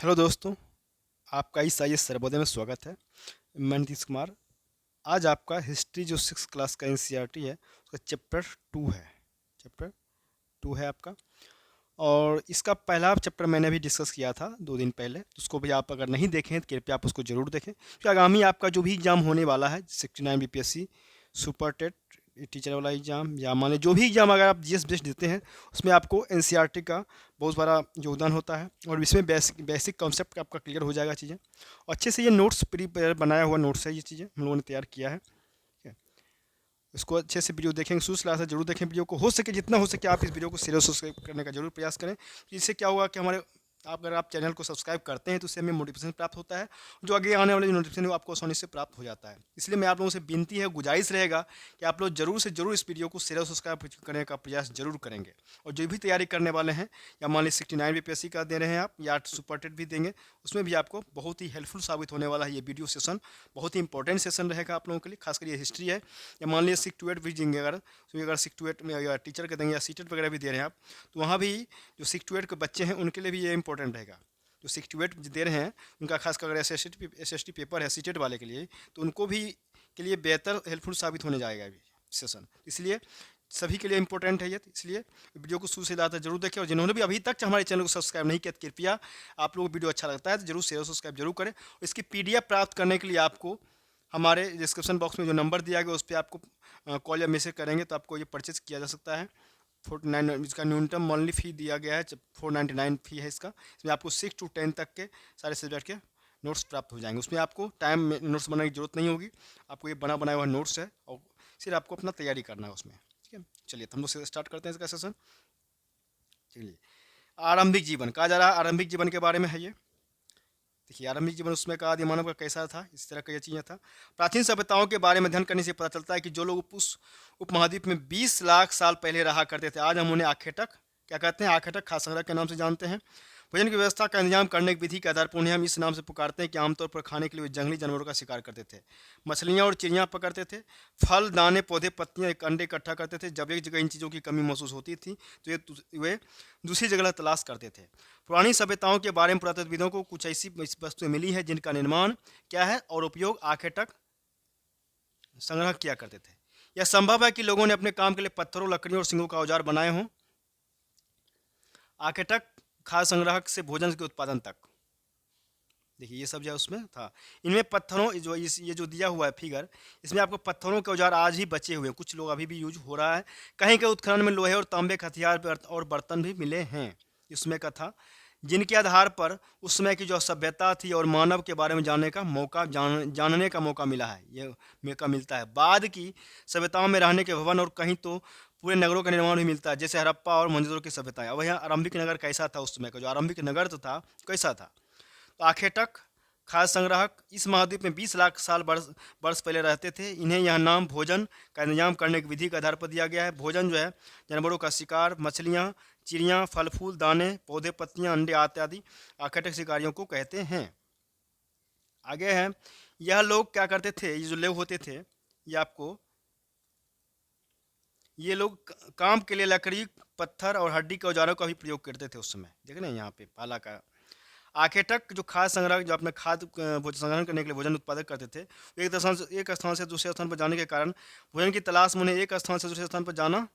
Hello दोस्तों, आपका इस आई एस सर्वोदय में स्वागत है। मैं नीतीश कुमार। आज आपका हिस्ट्री जो 6 क्लास का एनसीईआरटी है उसका चैप्टर 2 है। चैप्टर 2 है आपका। और इसका पहला चैप्टर मैंने भी डिस्कस किया था 2 दिन पहले, तो उसको भी आप अगर नहीं देखें तो कृपया आप उसको ज़रूर देखें, क्योंकि आगामी आपका जो भी एग्ज़ाम होने वाला है 69 बीपीएससी सुपर टेट टीचर वाला एग्ज़ाम, या मान लीजिए जो भी एग्ज़ाम अगर आप जीएस बेस्ड देते हैं उसमें आपको एनसीईआरटी का बहुत बड़ा योगदान होता है। और इसमें बेसिक बेसिक कॉन्सेप्ट आपका क्लियर हो जाएगा चीज़ें। और अच्छे से ये नोट्स प्री बनाया हुआ नोट्स है, ये चीज़ें हम लोगों ने तैयार किया है। ठीक है, इसको अच्छे से वीडियो देखेंगे, शुरू से लास्ट तक जरूर देखें वीडियो को। हो सके जितना हो सके आप इस वीडियो को शेयर सब्सक्राइब करने का जरूर प्रयास करें। इससे क्या होगा कि हमारे आप अगर आप चैनल को सब्सक्राइब करते हैं तो उससे हमें मोटिवेशन प्राप्त होता है, जो आगे आने वाले जो नोटिफिकेशन है वो आपको आसानी से प्राप्त हो जाता है। इसलिए मैं आप लोगों से विनती है, गुजारिश रहेगा कि आप लोग जरूर से जरूर इस वीडियो को शेयर और सब्सक्राइब करने का प्रयास जरूर करेंगे। और जो भी तैयारी करने वाले हैं, या मान लीजिए 69 बीपीएससी का दे रहे हैं आप, या सुपर टेट भी देंगे, उसमें भी आपको बहुत ही हेल्पफुल साबित होने वाला है ये वीडियो सेशन। बहुत ही इंपॉर्टेंट सेशन रहेगा आप लोगों के लिए, खासकर ये हिस्ट्री है। या मान लीजिए 6 to 8 भी देंगे, अगर 6 to 8 में या टीचर के देंगे या सीटेट वगैरह भी दे रहे हैं आप, तो वहाँ भी जो 6 to 8 के बच्चे हैं उनके लिए भी ये इंपॉर्टेंट रहेगा। जो 6 to 8 दे रहे हैं उनका खासकर अगर एस एस टी पेपर है सीटेट वाले के लिए, तो उनको भी के लिए बेहतर हेल्पफुल साबित होने जाएगा अभी सेशन। इसलिए सभी के लिए इंपॉर्टेंट है ये, तो इसलिए वीडियो को शुरू से लाता जरूर देखें। और जिन्होंने भी अभी तक हमारे चैनल को सब्सक्राइब नहीं किया तो कृपया आप लोगों को वीडियो अच्छा लगता है तो जरूर शेयर सब्सक्राइब जरूर करें। और इसकी पीडीएफ प्राप्त करने के लिए आपको हमारे डिस्क्रिप्शन बॉक्स में जो नंबर दिया गया उस पर आपको कॉल या मैसेज करेंगे तो आपको ये परचेज किया जा सकता है। 49 इसका न्यूनतम मंथली फ़ी दिया गया है, 499 फ़ी है इसका। इसमें आपको 6 to 10 तक के सारे सब्जेक्ट के नोट्स प्राप्त हो जाएंगे। उसमें आपको टाइम में नोट्स बनाने की जरूरत नहीं होगी, आपको ये बना बनाया हुआ नोट्स है और सिर्फ आपको अपना तैयारी करना है उसमें। ठीक है, चलिए तो हम लोग स्टार्ट करते हैं इसका सेशन। चलिए, आरंभिक जीवन कहा जा रहा है, आरंभिक जीवन के बारे में है ये। देखिए, आरंभिक जीवन उसमें का आदि मानव का कैसा था, इस तरह का ये चीज़ें था। प्राचीन सभ्यताओं के बारे में अध्ययन करने से पता चलता है कि जो लोग उस उपमहाद्वीप में 20 लाख साल पहले रहा करते थे, आज हम उन्हें आखेटक क्या कहते हैं, आखेटक खाद्य संग्रह के नाम से जानते हैं। भोजन की व्यवस्था का इंतजाम करने की विधि के आधार पर उन्हें हम इस नाम से पुकारते हैं कि आमतौर पर खाने के लिए वे जंगली जानवरों का शिकार करते थे, मछलियाँ और चिड़ियाँ पकड़ते थे, फल दाने पौधे पत्तियाँ एक अंडे इकट्ठा करते थे। जब एक जगह इन चीज़ों की कमी महसूस होती थी तो वे दूसरी जगह तलाश करते थे। पुरानी सभ्यताओं के बारे में पुरातत्वविदों को कुछ ऐसी वस्तुएं मिली है जिनका निर्माण क्या है और उपयोग आखेटक संग्रह किया करते थे। यह संभव है कि लोगों ने अपने काम के लिए पत्थरों, लकड़ियों और सिंगों का औजार बनाए हों। आखेटक खाद्य संग्रह से भोजन के उत्पादन तक, देखिए ये सब जो है उसमें था। इनमें पत्थरों जो ये जो दिया हुआ है फिगर, इसमें आपको पत्थरों के औजार आज भी बचे हुए हैं, कुछ लोग अभी भी यूज हो रहा है। कहीं के उत्खनन में लोहे और तांबे के हथियार और बर्तन भी मिले हैं इसमें का था, जिनके आधार पर उस समय की जो सभ्यता थी और मानव के बारे में जानने का मौका मिला है, ये मौका मिलता है। बाद की सभ्यताओं में रहने के भवन और कहीं तो पूरे नगरों का निर्माण भी मिलता है, जैसे हड़प्पा और मोहनजोदड़ो की सभ्यताएं। अब यहाँ आरंभिक नगर कैसा था उस समय का, जो आरंभिक नगर तो था कैसा था, तो आखेटक खाद्य संग्राहक इस महाद्वीप में 20 लाख साल वर्ष पहले रहते थे। इन्हें यह नाम भोजन का इंतजाम करने की विधि के आधार पर दिया गया है। भोजन जो है जानवरों का शिकार, मछलियाँ, चिड़ियाँ, फल फूल, दाने, पौधे, पत्तियाँ, अंडे इत्यादि आखेटक शिकारियों को कहते हैं। आगे है, यह लोग क्या करते थे, ये जो लोग होते थे ये लोग काम के लिए लकड़ी, पत्थर और हड्डी के औजारों का भी प्रयोग करते थे उस समय। देख रहे हैं यहाँ पे पाला का आखेटक जो खाद्य संग्रह जो अपने खाद्य भोजन संग्रहण करने के लिए भोजन उत्पादक करते थे, एक स्थान से दूसरे स्थान पर जाने के कारण भोजन की तलाश में उन्हें एक स्थान से दूसरे स्थान पर जाना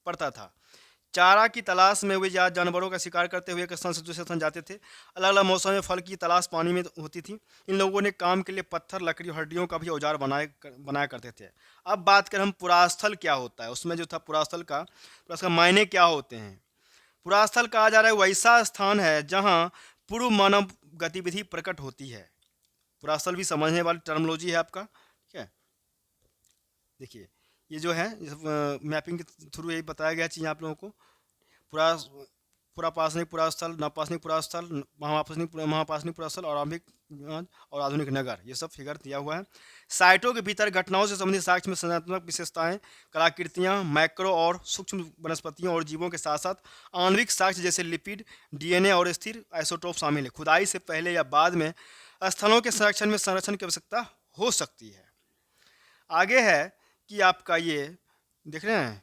पड़ता था। चारा की तलाश में वे जानवरों का शिकार करते हुए एक स्थान से दूसरे स्थान जाते थे। अलग अलग मौसम में फल की तलाश पानी में होती थी। इन लोगों ने काम के लिए पत्थर, लकड़ी, हड्डियों का भी औजार बनाया करते थे। अब बात करें हम पुरास्थल क्या होता है, उसमें जो था पुरास्थल का मायने क्या होते हैं। पुरास्थल कहा जा रहा है वैसा स्थान है जहाँ पूर्व मानव गतिविधि प्रकट होती है। पुरास्थल भी समझने वाली टर्मोलॉजी है आपका। ठीक है, देखिए ये जो है मैपिंग के थ्रू यही बताया गया चीज़ आप लोगों को। पुरा पुरापाषाणिक पुरास्थल, नवपाषाणिक पुरास्थल, महापाषाणिक पुरास्थल और और आधुनिक नगर, ये सब फिगर दिया हुआ है। साइटों के भीतर घटनाओं से संबंधित साक्ष्य में संरचनात्मक विशेषताएं, कलाकृतियां, मैक्रो और सूक्ष्म वनस्पतियों और जीवों के साथ साथ आणविक साक्ष्य जैसे लिपिड, डीएनए और स्थिर आइसोटोप शामिल है। खुदाई से पहले या बाद में स्थलों के संरक्षण की आवश्यकता हो सकती है। आगे है कि आपका ये देख रहे हैं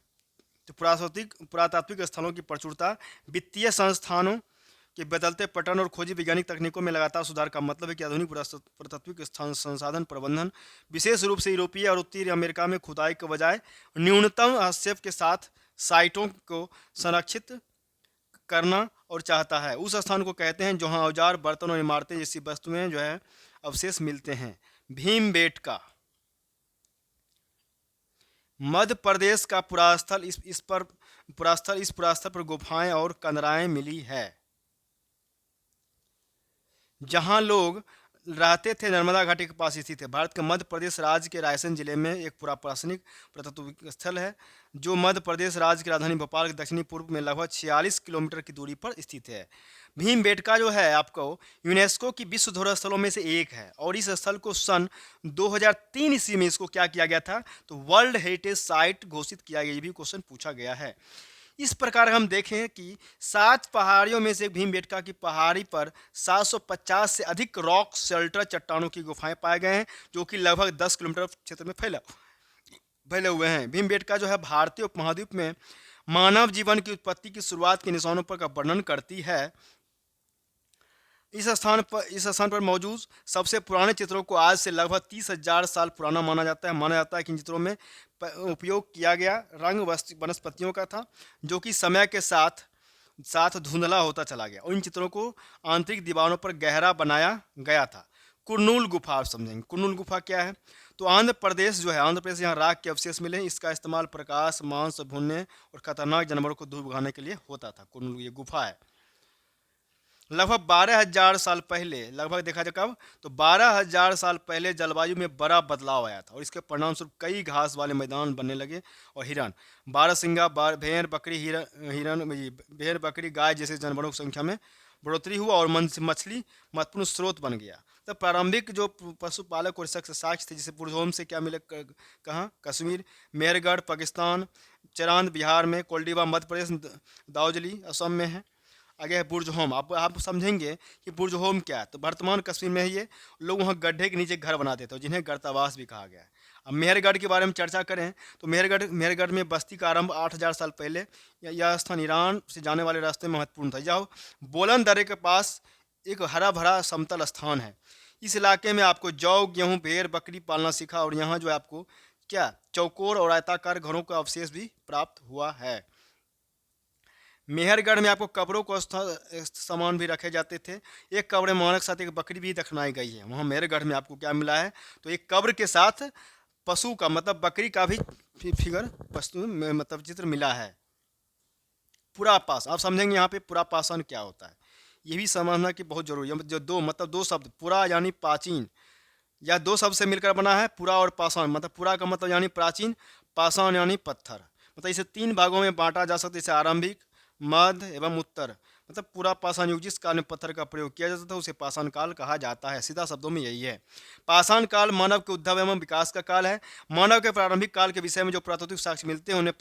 तो पुरातात्विक स्थलों की प्रचुरता, वित्तीय संस्थानों कि बदलते पैटर्न और खोजी वैज्ञानिक तकनीकों में लगातार सुधार का मतलब है कि आधुनिक पुरातात्विक संसाधन प्रबंधन विशेष रूप से यूरोपीय और उत्तरी अमेरिका में खुदाई के बजाय न्यूनतम हस्तक्षेप के साथ साइटों को संरक्षित करना और चाहता है। उस स्थान को कहते हैं जहां औजार, बर्तन और इमारतें जैसी वस्तुएं जो है अवशेष मिलते हैं। भीमबेटका मध्य प्रदेश का पुरास्थल इस पुरास्थल पर गुफाएं और कंदराएं मिली है। जहां लोग रहते थे नर्मदा घाटी के पास स्थित है। भारत के मध्य प्रदेश राज्य के रायसेन जिले में एक पुरातात्विक पुरातात्विक स्थल है जो मध्य प्रदेश राज्य की राजधानी भोपाल के दक्षिणी पूर्व में लगभग 46 किलोमीटर की दूरी पर स्थित है। भीमबेटका जो है आपको यूनेस्को की विश्व धरोहर स्थलों में से एक है और इस स्थल को सन 2003 ईस्वी में इसको क्या किया गया था, तो वर्ल्ड हेरिटेज साइट घोषित किया गया। ये भी क्वेश्चन पूछा गया है। इस प्रकार हम देखें कि 7 पहाड़ियों में से भीमबेटका की पहाड़ी पर 750 से अधिक रॉक शेल्टर चट्टानों की गुफाएं पाए गए हैं जो कि लगभग 10 किलोमीटर क्षेत्र में फैले हुए हैं। भीमबेटका जो है भारतीय उपमहाद्वीप में मानव जीवन की उत्पत्ति की शुरुआत के निशानों पर का वर्णन करती है। इस स्थान पर मौजूद सबसे पुराने चित्रों को आज से लगभग 30,000 साल पुराना माना जाता है। कि इन चित्रों में उपयोग किया गया रंग वनस्पतियों का था जो कि समय के साथ धुंधला होता चला गया और इन चित्रों को आंतरिक दीवारों पर गहरा बनाया गया था। कुरनूल गुफा आप समझेंगे। कुरनूल गुफा क्या है, तो आंध्र प्रदेश यहाँ राख के अवशेष मिले हैं। इसका इस्तेमाल प्रकाश, मांस भूनने और खतरनाक जानवरों को दूर भगाने के लिए होता था। कुरनूल ये गुफा है। लगभग 12,000 साल पहले, लगभग देखा जाए कब, तो 12,000 साल पहले जलवायु में बड़ा बदलाव आया था और इसके परिणामस्वरूप कई घास वाले मैदान बनने लगे और हिरन, बारहसिंगा, भेड़, बकरी, गाय जैसे जानवरों की संख्या में बढ़ोतरी हुआ और मछली महत्वपूर्ण स्रोत बन गया। तो प्रारंभिक जो पशुपालक और साक्ष्य थे, जैसे बुरझोम से क्या मिले, कहाँ, कश्मीर, मेहरगढ़ पाकिस्तान, चरांद बिहार में, कोल्डीवा मध्य प्रदेश, दाऊजली असम में है। आगे है बुर्जहोम। आप समझेंगे कि बुर्जहोम क्या है, तो वर्तमान कश्मीर में है ये। लोग वहाँ गड्ढे के नीचे घर बनाते थे जिन्हें गर्तावास भी कहा गया है। अब मेहरगढ़ के बारे में चर्चा करें तो मेहरगढ़ में बस्ती का आरंभ 8,000 साल पहले। यह स्थान ईरान से जाने वाले रास्ते में महत्वपूर्ण था। यह बोलन दर्रे के पास एक हरा भरा समतल स्थान है। इस इलाके में आपको जौ, गेहूँ, भेड़, बकरी पालना सीखा और यहाँ जो है आपको क्या चौकोर और आयताकार घरों का अवशेष भी प्राप्त हुआ है। मेहरगढ़ में आपको कब्रों को सामान भी रखे जाते थे। एक कब्र में मानव के साथ एक बकरी भी दफनाई गई है। वहाँ मेहरगढ़ में आपको क्या मिला है, तो एक कब्र के साथ पशु का मतलब बकरी का भी फिगर पशु में मतलब चित्र मिला है। पुरापाषाण आप समझेंगे यहाँ पे पुरापाषाण क्या होता है, ये भी समझना कि बहुत जरूरी है। जो दो शब्द पुरा यानी प्राचीन, या दो शब्द से मिलकर बना है पुरा और पाषाण। मतलब पुरा का मतलब यानी प्राचीन, पाषाण यानी पत्थर। मतलब इसे 3 भागों में बांटा जा सकता है, जैसे आरंभिक, मध्य एवं उत्तर। मतलब पूरा पाषाण युग जिस काल में पत्थर का प्रयोग किया जाता था उसे पाषाण काल कहा जाता है। सीधा शब्दों में यही है। पाषाण काल मानव के उद्भव एवं विकास का काल है। मानव के प्रारंभिक काल के विषय में जो पुरातात्विक साक्ष्य मिलते हैं उन्हें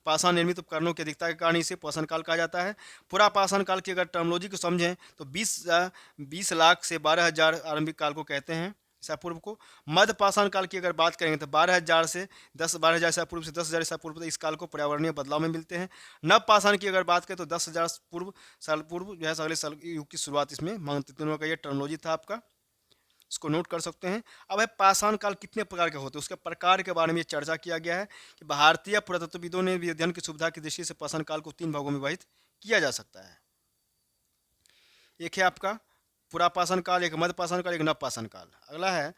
पाषाण निर्मित उपकरणों की अधिकता के कारण इसे पाषाण काल कहा जाता है। पूरा पाषाण काल की अगर टर्मोलॉजी को समझें तो 20 लाख से 12,000 आरंभिक काल को कहते हैं, ईसा पूर्व को। मध्य पाषाण काल की अगर बात करेंगे तो 12,000 ईसा पूर्व से 10,000 ईसा पूर्व, इस काल को पर्यावरणीय बदलाव में मिलते हैं। नव पाषाण की अगर बात करें तो 10,000 साल पूर्व जो है अगले साल युग की शुरुआत इसमें मानते। तीनों का ये टर्मोलॉजी था आपका, इसको नोट कर सकते हैं। अब है पाषाण काल कितने प्रकार के होते हैं, उसके प्रकार के बारे में चर्चा किया गया है कि भारतीय पुरातत्वविदों ने भी अध्ययन की सुविधा की दृष्टि से पाषाण काल को 3 भागों में विभाजित किया जा सकता है। एक है आपका पुरापाषाण काल, एक मध्य पाषाण काल, एक नव पाषाण काल। अगला है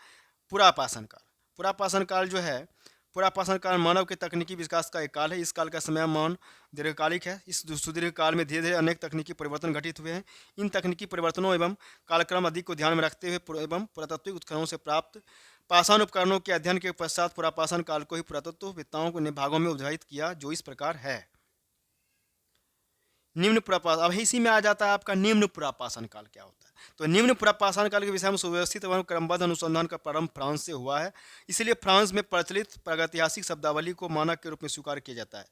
पुरापाषाण काल। पुरापाषाण काल जो है, पुरापाषाण काल मानव के तकनीकी विकास का एक काल है। इस काल का समय मान दीर्घकालिक है। इस सुदीर्घ काल में धीरे धीरे अनेक तकनीकी परिवर्तन घटित हुए हैं। इन तकनीकी परिवर्तनों एवं कालक्रम आदि को ध्यान में रखते हुए एवं पुरातात्विक उत्खननों से प्राप्त पाषाण उपकरणों के अध्ययन के पश्चात पुरापाषाण काल को ही पुरातत्ववेत्ताओं ने भागों में विभाजित किया, जो इस प्रकार है। निम्न पुरापाषाण, अब इसी में आ जाता है आपका निम्न पुरापाषाण काल क्या होता है। तो निम्न पुरापाषाण काल के विषय में सुव्यवस्थित एवं क्रमबद्ध अनुसंधान का प्रारंभ फ्रांस से हुआ है। इसलिए फ्रांस में प्रचलित प्रागैतिहासिक शब्दावली को मानक के रूप में स्वीकार किया जाता है।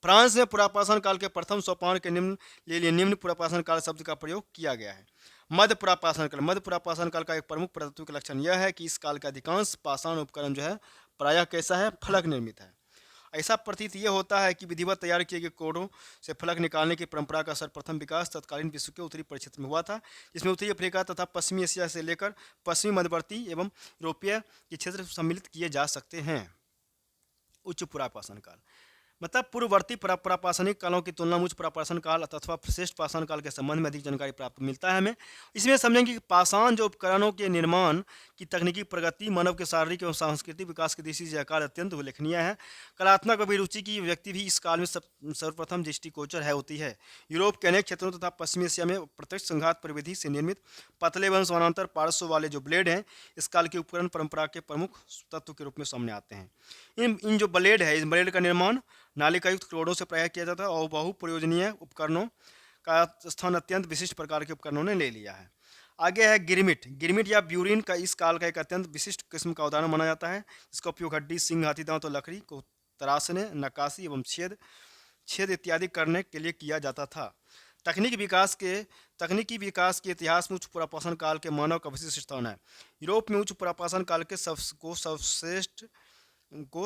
फ्रांस में पुरापाषाण काल के प्रथम सोपान के लिए निम्न पुरापाषाण काल शब्द का प्रयोग किया गया है। मध्य पुरापाषाण काल, मध्य पुरापाषाण काल का एक प्रमुख पुरातात्विक लक्षण यह है कि इस काल का अधिकांश पाषाण उपकरण जो है प्रायः कैसा है, फलक निर्मित है। ऐसा प्रतीत ये होता है कि विधिवत तैयार किए गए कोडों से फलक निकालने की परंपरा का सर्वप्रथम विकास तत्कालीन विश्व के उत्तरी परिक्षेत्र में हुआ था, जिसमें उत्तरी अफ्रीका तथा पश्चिमी एशिया से लेकर पश्चिमी मध्यवर्ती एवं यूरोपीय के क्षेत्र सम्मिलित किए जा सकते हैं। उच्च पुरापाषाण काल मतलब पूर्ववर्ती पुरापाषाणिक कालों की तुलना में उच्च पुरापाषाण काल अथवा श्रेष्ठ पाषाण काल के संबंध में अधिक जानकारी प्राप्त मिलता है हमें। इसमें समझेंगे कि पाषाण जो उपकरणों के निर्माण की तकनीकी प्रगति मानव के शारीरिक एवं सांस्कृतिक विकास की दृष्टि से यह काल अत्यंत उल्लेखनीय है। कलात्मक अभिरुचि की व्यक्ति भी इस काल में सर्वप्रथम दृष्टिगोचर है होती है। यूरोप के अनेक क्षेत्रों तथा पश्चिमी एशिया में प्रत्यक्ष संघात परिविधि से निर्मित पतले एवं समानांतर पार्श्व वाले जो ब्लेड हैं इस काल के उपकरण परंपरा के प्रमुख तत्व के रूप में सामने आते हैं। इन जो ब्लेड है, इस ब्लेड का निर्माण नालिकायुक्त क्रोडों से प्रायः किया जाता है और बहुप्रयोजनीय उपकरणों का स्थान अत्यंत विशिष्ट प्रकार के उपकरणों ने ले लिया है। आगे है गिरमिट। गिरमिट या ब्यूरिन का इस काल का एक अत्यंत विशिष्ट किस्म का उदाहरण माना जाता है। इसका उपयोग हड्डी, सिंह, हाथी दांत और लकड़ी को तराशने, नक्काशी एवं छेद इत्यादि करने के लिए किया जाता था। तकनीकी विकास के इतिहास में उच्च पुरापाषाण काल के मानव का विशिष्ट स्थान है। यूरोप में उच्च पुरापाषाण काल के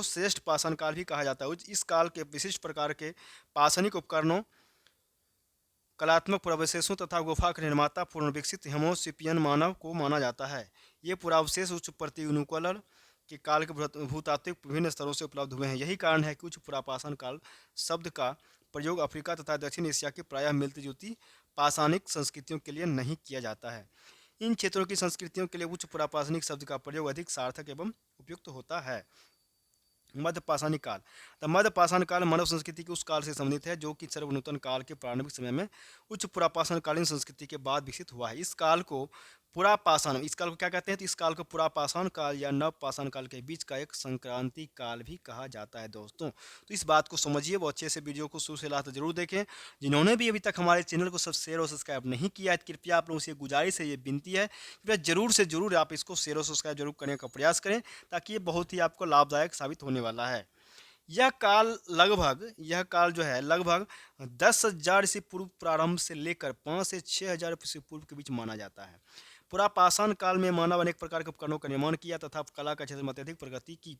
श्रेष्ठ पाषाण काल भी कहा जाता है। इस काल के विशिष्ट प्रकार के पाषाणिक उपकरणों, कलात्मक पुरावशेषों तथा गुफा के निर्माता पूर्ण विकसित होमो सेपियन मानव को माना जाता है। ये पुरावशेष उच्च प्रतिनुकूलन के काल के भूतात्विक विभिन्न स्तरों से उपलब्ध हुए हैं। यही कारण है कि उच्च पुरापाषाण काल शब्द का प्रयोग अफ्रीका तथा दक्षिण एशिया की प्रायः मिलती जुलती पाषाणिक संस्कृतियों के लिए नहीं किया जाता है। इन क्षेत्रों की संस्कृतियों के लिए उच्च पुरापाषाणिक शब्द का प्रयोग अधिक सार्थक एवं उपयुक्त होता है। मध्यपाषाणिक काल। तो मध्यपाषाण काल मानव संस्कृति के उस काल से संबंधित है जो कि सर्वनूतन काल के प्रारंभिक समय में उच्च पुरापाषाण कालीन संस्कृति के बाद विकसित हुआ है। इस काल को क्या कहते हैं? तो इस काल को पुरापाषाण काल या नवपाषाण काल के बीच का एक संक्रांति काल भी कहा जाता है दोस्तों। तो इस बात को समझिए, वो अच्छे से वीडियो को शुरू से लास्ट तक जरूर देखें। जिन्होंने भी अभी तक हमारे चैनल को शेयर और सब्सक्राइब नहीं किया है, कृपया आप लोगों से गुजारिश है, ये विनती है, कृपया जरूर से जरूर आप इसको शेयर और सब्सक्राइब जरूर करने का प्रयास करें, ताकि ये बहुत ही आपको लाभदायक साबित होने वाला है। यह काल जो है लगभग 10,000 ईस्वी पूर्व प्रारंभ से लेकर 5 से 6,000 ईस्वी पूर्व के बीच माना जाता है। पुरापाषाण काल में मानव अनेक प्रकार के उपकरणों का निर्माण किया तथा कला के क्षेत्र में अत्यधिक प्रगति की,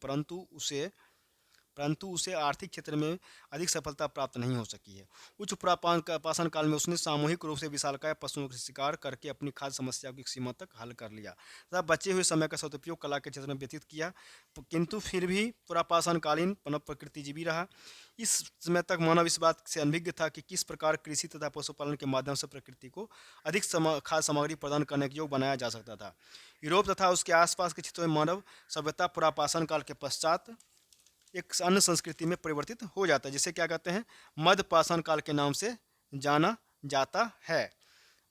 परंतु उसे आर्थिक क्षेत्र में अधिक सफलता प्राप्त नहीं हो सकी है। उच्च पुरापाषाण काल में उसने सामूहिक रूप से विशालकाय पशुओं का शिकार करके अपनी खाद्य समस्या की सीमा तक हल कर लिया तथा बचे हुए समय का सदुपयोग कला के क्षेत्र में व्यतीत किया, किंतु फिर भी पुरापाषाणकालीन मानव प्रकृतिजीवी रहा। इस समय तक मानव इस बात से अनभिज्ञ था कि किस प्रकार कृषि तथा पशुपालन के माध्यम से प्रकृति को अधिक खाद्य सामग्री प्रदान करने के योग्य बनाया जा सकता था। यूरोप तथा उसके आसपास के क्षेत्रों में मानव सभ्यता पुरापाषाण काल के पश्चात एक अन्य संस्कृति में परिवर्तित हो जाता है, जिसे क्या कहते हैं? मध्यपाषाण काल के नाम से जाना जाता है।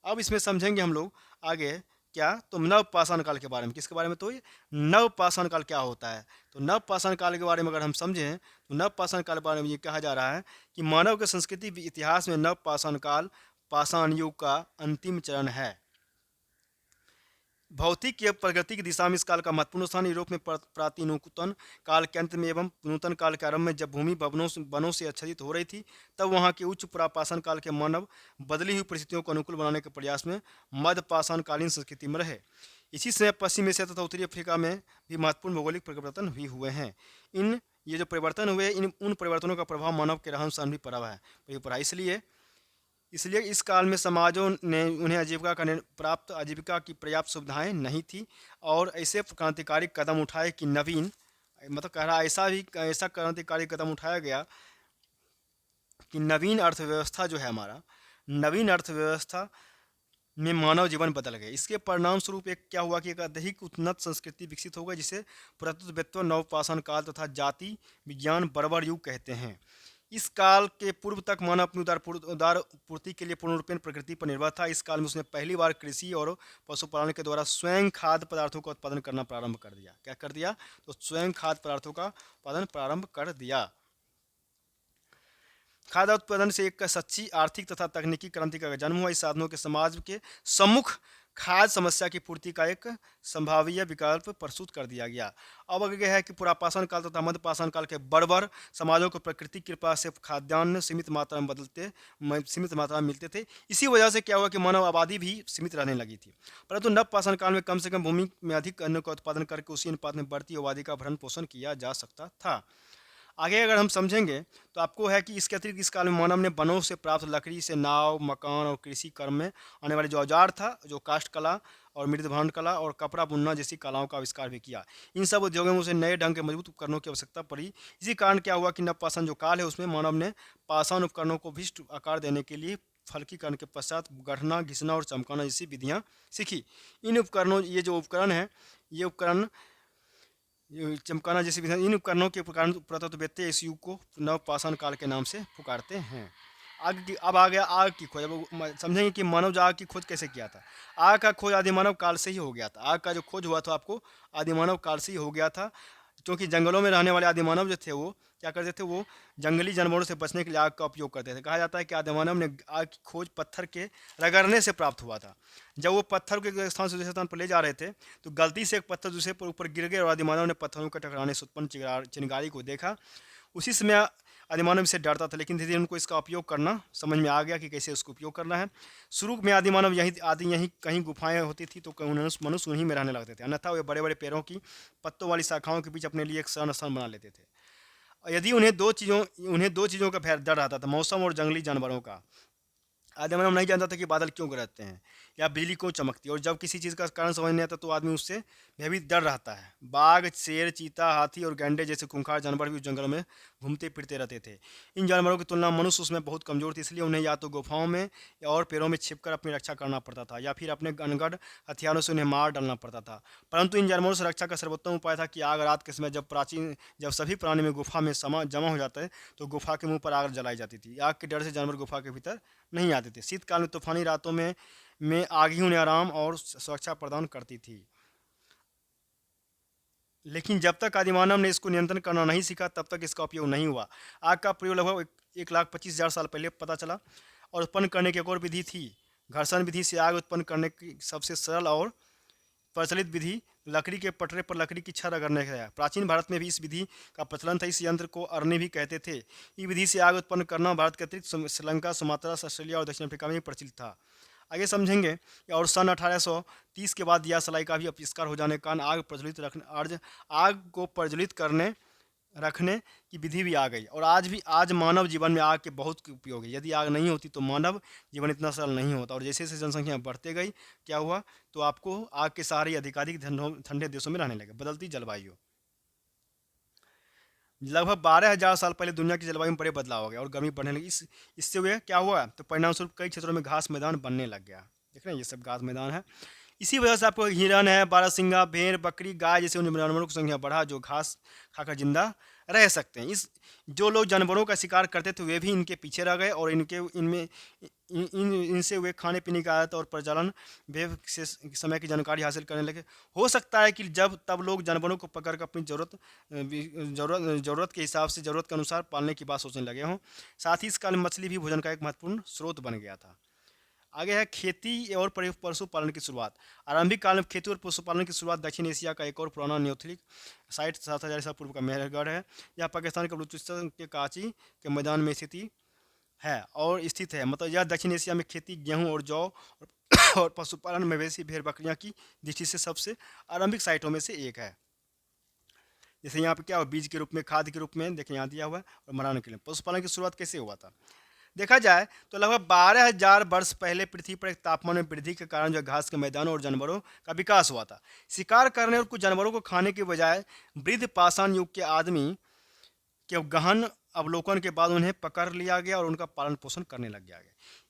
अब इसमें समझेंगे हम लोग आगे क्या, तो नवपाषाण काल के बारे में। किसके बारे में? तो ये नवपाषाण काल क्या होता है। तो नवपाषाण काल के बारे में अगर हम समझें तो नवपाषाण काल के बारे में ये कहा जा रहा है कि मानव के संस्कृति इतिहास में नवपाषाण काल पाषाण युग का अंतिम चरण है। भौतिक या प्रगति की दिशा में इस काल का महत्वपूर्ण स्थान यूरोप में प्राचीनतम काल के अंत में एवं नूतन काल के आरंभ में, जब भूमि वनों से आच्छादित हो रही थी, तब वहाँ के उच्च पुरापाषाण काल के मानव बदली हुई परिस्थितियों को अनुकूल बनाने के प्रयास में मध्यपाषाणकालीन संस्कृति में रहे। इसी समय पश्चिम एशिया तथा उत्तरी अफ्रीका में भी महत्वपूर्ण भौगोलिक परिवर्तन भी हुए हैं। ये जो परिवर्तन हुए उन परिवर्तनों का प्रभाव मानव के रहन सहन भी पड़ा। इसलिए इस काल में समाजों ने उन्हें आजीविका की पर्याप्त सुविधाएं नहीं थी और ऐसे क्रांतिकारी कदम उठाए कि ऐसा क्रांतिकारी कदम उठाया गया कि नवीन अर्थव्यवस्था जो है हमारा, नवीन अर्थव्यवस्था में मानव जीवन बदल गए। इसके परिणाम स्वरूप एक क्या हुआ कि एक अधिक उन्नत संस्कृति विकसित हो गई, जिसे पुरातत्वविद्या नवपाषाण काल तथा जाति विज्ञान बर्बर युग कहते हैं। इस काल के पूर्व तक मानव अपनी उदार पूर्ति के लिए पूर्ण रूपेण प्रकृति पर निर्भर था। इस काल में उसने पहली बार कृषि और पशुपालन के द्वारा स्वयं खाद्य पदार्थों का उत्पादन करना प्रारंभ कर दिया। क्या कर दिया? तो स्वयं खाद्य पदार्थों का उत्पादन प्रारंभ कर दिया। खाद्य उत्पादन से एक सच्ची आर्थिक तथा तकनीकी क्रांति का जन्म हुआ। इस साधनों के समाज के सम्मुख खाद्य समस्या की पूर्ति का एक संभाव्य विकल्प प्रस्तुत कर दिया गया। अब आगे है कि पुरापाषाण काल तथा मध्यपाषाण काल के बर्बर समाजों को प्रकृति की कृपा से खाद्यान्न सीमित मात्रा में मिलते थे। इसी वजह से क्या हुआ कि मानव आबादी भी सीमित रहने लगी थी। परंतु नवपाषाण काल में कम से कम भूमि में अधिक अन्न का उत्पादन करके उसी अनुपात में बढ़ती आबादी का भरण पोषण किया जा सकता था। आगे अगर हम समझेंगे तो आपको है कि इसके अतिरिक्त इस काल में मानव ने वनों से प्राप्त लकड़ी से नाव, मकान और कृषि कर्म में आने वाले जो औजार था, जो काष्ठ कला और मृदभंड कला और कपड़ा बुनना जैसी कलाओं का आविष्कार भी किया। इन सब उद्योगों में उसे नए ढंग के मजबूत उपकरणों की आवश्यकता पड़ी। इसी कारण क्या हुआ कि नवपाषाण जो काल है उसमें मानव ने पाषाण उपकरणों को विशिष्ट आकार देने के लिए फलकीकरण के पश्चात गढ़ना, घिसना और चमकाना जैसी विधियाँ सीखी। इन उपकरणों ये जो उपकरण है, ये उपकरण चमकाना जैसे विधान, इन उपकरणों के कारण पुरातत्ववेत्ता इस युग को नवपाषाण काल के नाम से पुकारते हैं। अब आ गया आग की खोज। अब समझेंगे कि मानव जो आग की खोज कैसे किया था। आग का खोज आदिमानव काल से ही हो गया था। आग का जो खोज हुआ था आपको आदिमानव काल से ही हो गया था, क्योंकि जंगलों में रहने वाले आदिमानव जो थे वो क्या करते थे, वो जंगली जानवरों से बचने के लिए आग का उपयोग करते थे। कहा जाता है कि आदिमानव ने आग की खोज पत्थर के रगड़ने से प्राप्त हुआ था। जब वो पत्थर को एक स्थान से दूसरे स्थान पर ले जा रहे थे तो गलती से एक पत्थर दूसरे पर ऊपर गिर गए और आदिमानव ने पत्थरों के टकराने से उत्पन्न चिंगारी को देखा। उसी समय आदिमानव से डरता था, लेकिन धीरे धीरे उनको इसका उपयोग करना समझ में आ गया कि कैसे उसको उपयोग करना है। शुरू में आदिमानव यहीं कहीं गुफाएं होती थी तो मनुष्य उन्हीं में रहने लगते थे, अन्यथा वे बड़े बड़े पेड़ों की पत्तों वाली शाखाओं के बीच अपने लिए एक शरण स्थान बना लेते थे। और यदि उन्हें दो चीज़ों का डर रहता था, मौसम और जंगली जानवरों का। आदिमानव नहीं जानता था कि बादल क्यों गरजते हैं या बिजली क्यों चमकती है, और जब किसी चीज़ का कारण समझ नहीं आता तो आदमी उससे भयभीत डर रहता है। बाघ, शेर, चीता, हाथी और गैंडे जैसे खूंखार जानवर भी उस जंगल में घूमते फिरते रहते थे। इन जानवरों की तुलना में मनुष्य उसमें बहुत कमजोर थे, इसलिए उन्हें या तो गुफाओं में या और पेड़ों में छिपकर अपनी रक्षा करना पड़ता था, या फिर अपने अनगढ़ हथियारों से उन्हें मार डालना पड़ता था। परंतु इन जानवरों से रक्षा का सर्वोत्तम उपाय था कि आग रात के समय जब सभी प्राणी में गुफा में जमा हो जाते तो गुफा के मुंह पर आग जलाई जाती थी। आग के डर से जानवर गुफा के भीतर नहीं आते थे। शीतकाल में तूफानी रातों में आग ही उन्हें आराम और सुरक्षा प्रदान करती थी। लेकिन जब तक आदिमानव ने इसको नियंत्रण करना नहीं सीखा तब तक इसका उपयोग नहीं हुआ। आग का प्रयोग लगभग 1,25,000 साल पहले पता चला, और उत्पन्न करने की एक और विधि थी। घर्षण विधि से आग उत्पन्न करने की सबसे सरल और प्रचलित विधि लकड़ी के पटरे पर लकड़ी की छड़ रगड़ने का है। प्राचीन भारत में भी इस विधि का प्रचलन था। इस यंत्र को अरनी भी कहते थे। इस विधि से आग उत्पन्न करना भारत के अतिरिक्त श्रीलंका, सुमात्रा, ऑस्ट्रेलिया और दक्षिण अफ्रीका में भी प्रचलित था। आगे समझेंगे। और सन 1830 के बाद दिया सलाई का भी आविष्कार हो जाने के कारण आग को प्रज्वलित करने रखने की विधि भी आ गई, और आज मानव जीवन में आग के बहुत उपयोग है। यदि आग नहीं होती तो मानव जीवन इतना सरल नहीं होता। और जैसे जैसे जनसंख्या बढ़ते गई, क्या हुआ, तो आपको आग के सहारे अधिकाधिक ठंडे देशों में रहने लगे। बदलती जलवायु। लगभग 12,000 साल पहले दुनिया की जलवायु में बड़े बदलाव हो गए और गर्मी बढ़ने लगी। इससे हुए क्या हुआ, तो परिणाम स्वरूप कई क्षेत्रों में घास मैदान बनने लग गया। देख रहे हैं, ये सब घास मैदान है। इसी वजह से आपको हिरन है, बारहसिंगा, भेड़, बकरी, गाय जैसे उन जानवरों की संख्या बढ़ा जो घास खाकर जिंदा रह सकते हैं। इस जो लोग जानवरों का शिकार करते थे वे भी इनके पीछे रह गए, और इनसे वे खाने पीने की आदत और प्रजनन वेब से समय की जानकारी हासिल करने लगे। हो सकता है कि जब तब लोग जानवरों को पकड़ कर अपनी ज़रूरत के हिसाब से, ज़रूरत के अनुसार पालने की बात सोचने लगे हों। साथ ही इस काल में मछली भी भोजन का एक महत्वपूर्ण स्रोत बन गया था। आगे है खेती और पशुपालन की शुरुआत। आरंभिक काल में खेती और पशुपालन की शुरुआत दक्षिण एशिया का एक और पुराना न्योथलिक साइट 7,000 ईसा पूर्व का मेहरगढ़ है। यह पाकिस्तान के बलूचिस्तान के कराची के मैदान में स्थित है। मतलब यह दक्षिण एशिया में खेती, गेहूं और जौ और पशुपालन, मवेशी, भेड़, बकरियां की दृष्टि से सबसे आरंभिक साइटों में से एक है। जैसे यहाँ पे क्या हुआ, बीज के रूप में, खाद के रूप में, देखिए यहाँ दिया हुआ है, और मराने के लिए। पशुपालन की शुरुआत कैसे हुआ था, देखा जाए तो लगभग 12,000 वर्ष पहले पृथ्वी पर एक तापमान में वृद्धि के कारण जो घास के मैदानों और जानवरों का विकास हुआ था। शिकार करने और कुछ जानवरों को खाने के बजाय वृद्ध पाषाण युग के आदमी के गहन अवलोकन के बाद उन्हें पकड़ लिया गया और उनका पालन पोषण करने लग गया।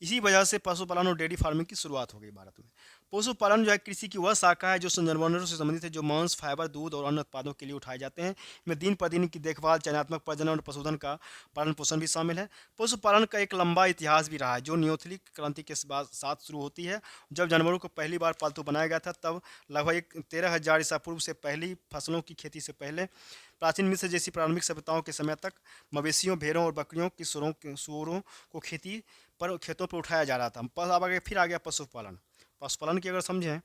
इसी वजह से पशुपालन और डेयरी फार्मिंग की शुरुआत हो गई भारत में। पशुपालन जो है कृषि की वह शाखा है जो जानवरों से संबंधित है, जो मांस, फाइबर, दूध और अन्य उत्पादों के लिए उठाए जाते हैं। इसमें दिन प्रतिदिन की देखभाल, चयनात्मक प्रजनन और पशुधन का पालन पोषण भी शामिल है। पशुपालन का एक लंबा इतिहास भी रहा है, जो न्योथलिक क्रांति के साथ शुरू होती है। जब जानवरों को पहली बार पालतू बनाया गया था तब लगभग 13,000 ईसा पूर्व से पहली फसलों की खेती से पहले प्राचीन मिस्र जैसी प्रारंभिक सभ्यताओं के समय तक मवेशियों, भेड़ों और बकरियों की सूरों को खेतों पर उठाया जा रहा था। अब फिर आ गया पशुपालन। पशुपालन की अगर समझें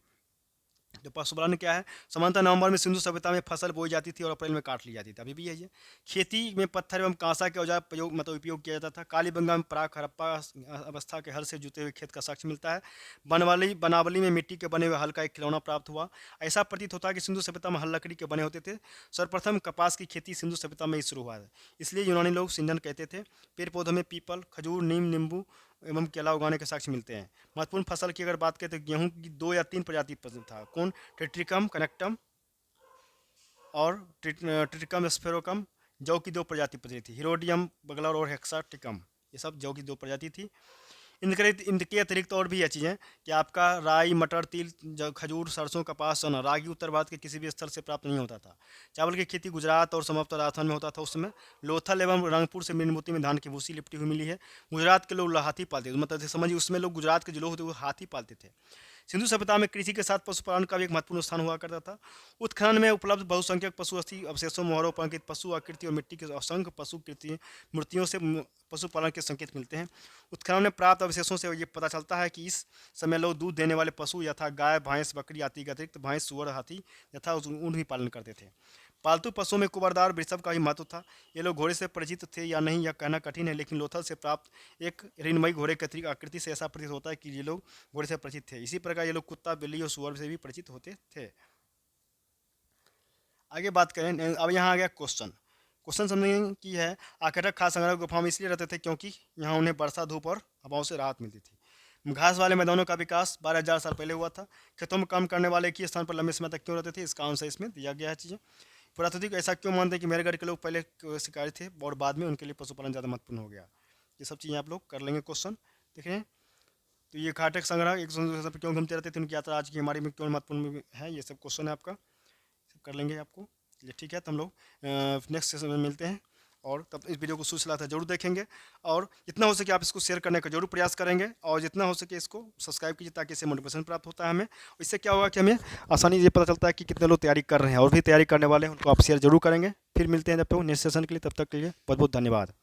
तो पशुपालन क्या है? सामान्यतः नवंबर में सिंधु सभ्यता में फसल बोई जाती थी और अप्रैल में काट ली जाती थी, अभी भी यही है। खेती में पत्थर एवं कांसा के औजार प्रयोग मतलब उपयोग किया जाता था। कालीबंगा में प्राक हड़प्पा अवस्था के हल से जुते हुए खेत का साक्ष्य मिलता है। बनावली में मिट्टी के बने हुए हल का एक खिलौना प्राप्त हुआ। ऐसा प्रतीत होता है कि सिंधु सभ्यता में हल लकड़ी के बने होते थे। सर्वप्रथम कपास की खेती सिंधु सभ्यता में ही शुरू हुआ है, इसलिए यूनानी लोग सिंधन कहते थे। पेड़ पौधों में पीपल, खजूर, नीम, नींबू एवं केला उगाने के साक्ष्य मिलते हैं। महत्वपूर्ण फसल की अगर बात करें तो गेहूं की 2 या 3 प्रजाति पसंद था। कौन? टेट्रिकम कनेक्टम और ट्रिटिकम स्फेरोकम। जौ की 2 प्रजाति प्रचलित थी, हिरोडियम बगलर और हेक्साटिकम। ये सब जौ की 2 प्रजाति थी। इनके अतिरिक्त और भी ये चीज़ें कि आपका राई, मटर, तिल, खजूर, सरसों, कपास, चना। रागी उत्तर भारत के किसी भी स्थल से प्राप्त नहीं होता था। चावल की खेती गुजरात और संभवतः राजस्थान में होता था उस समय। लोथल एवं रंगपुर से मीनमोती में धान की भूसी लिपटी हुई मिली है। गुजरात के लोग हाथी पालते थे, मतलब समझिए उसमें लोग, गुजरात के जो लोग होते वो हाथी पालते थे। सिंधु सभ्यता में कृषि के साथ पशुपालन का भी एक महत्वपूर्ण स्थान हुआ करता था। उत्खनन में उपलब्ध बहुसंख्यक पशु अस्थि अवशेषों, मोहरों पर अंकित पशु आकृति और मिट्टी के असंख्य पशु कृति मूर्तियों से पशुपालन के संकेत मिलते हैं। उत्खनन में प्राप्त अवशेषों से ये पता चलता है कि इस समय लोग दूध देने वाले पशु यथा गाय, भैंस, बकरी आदि के अतिरिक्त भैंस, सूअर, हाथी यथा ऊँट भी पालन करते थे। पालतू पशुओं में कुबरदार वृषभ का भी महत्व था। ये लोग घोड़े से परिचित थे या नहीं यह कहना कठिन है, लेकिन लोथल से प्राप्त एक ऋणमयी घोड़े की आकृति से ऐसा प्रतीत होता है कि ये लोग घोड़े से परिचित थे। इसी प्रकार ये लोग कुत्ता, बिल्ली और सुअर से भी परिचित होते थे। आगे बात करें, अब यहाँ आ गया क्वेश्चन। क्वेश्चन समझेंगे कि है आकर्षक खाद्य संग्रह गुफाओं में इसलिए रहते थे क्योंकि यहाँ उन्हें वर्षा, धूप और हवाओं से राहत मिलती थी। घास वाले मैदानों का विकास 12,000 साल पहले हुआ था। खेतों में काम करने वाले एक ही स्थान पर लंबे समय तक क्यों रहते थे, इसका आंसर इसमें दिया गया है चीज़ें। पुरातात्विक ऐसा क्यों मानते हैं कि मेरे घर के लोग पहले शिकारी थे और बाद में उनके लिए पशुपालन ज़्यादा महत्वपूर्ण हो गया। ये सब चीज़ें आप लोग कर लेंगे क्वेश्चन। देख रहे हैं तो ये खाटक संग्रह एक दूसरे पर क्यों घूमते रहते थे, उनकी यात्रा आज की हमारी में क्यों महत्वपूर्ण है, ये सब क्वेश्चन है आपका, सब कर लेंगे आपको। चलिए ठीक है, तो हम लोग नेक्स्ट सेशन में मिलते हैं। और तब इस वीडियो को शुरू से लाता जरूर देखेंगे और जितना हो सके आप इसको शेयर करने का जरूर प्रयास करेंगे और जितना हो सके इसको सब्सक्राइब कीजिए ताकि इससे मोटिवेशन प्राप्त होता है हमें। इससे क्या होगा कि हमें आसानी से पता चलता है कि कितने लोग तैयारी कर रहे हैं और भी तैयारी करने वाले हैं, उनको आप शेयर जरूर करेंगे। फिर मिलते हैं जब तक नेक्स्ट सेशन के लिए, तब तक के लिए बहुत बहुत धन्यवाद।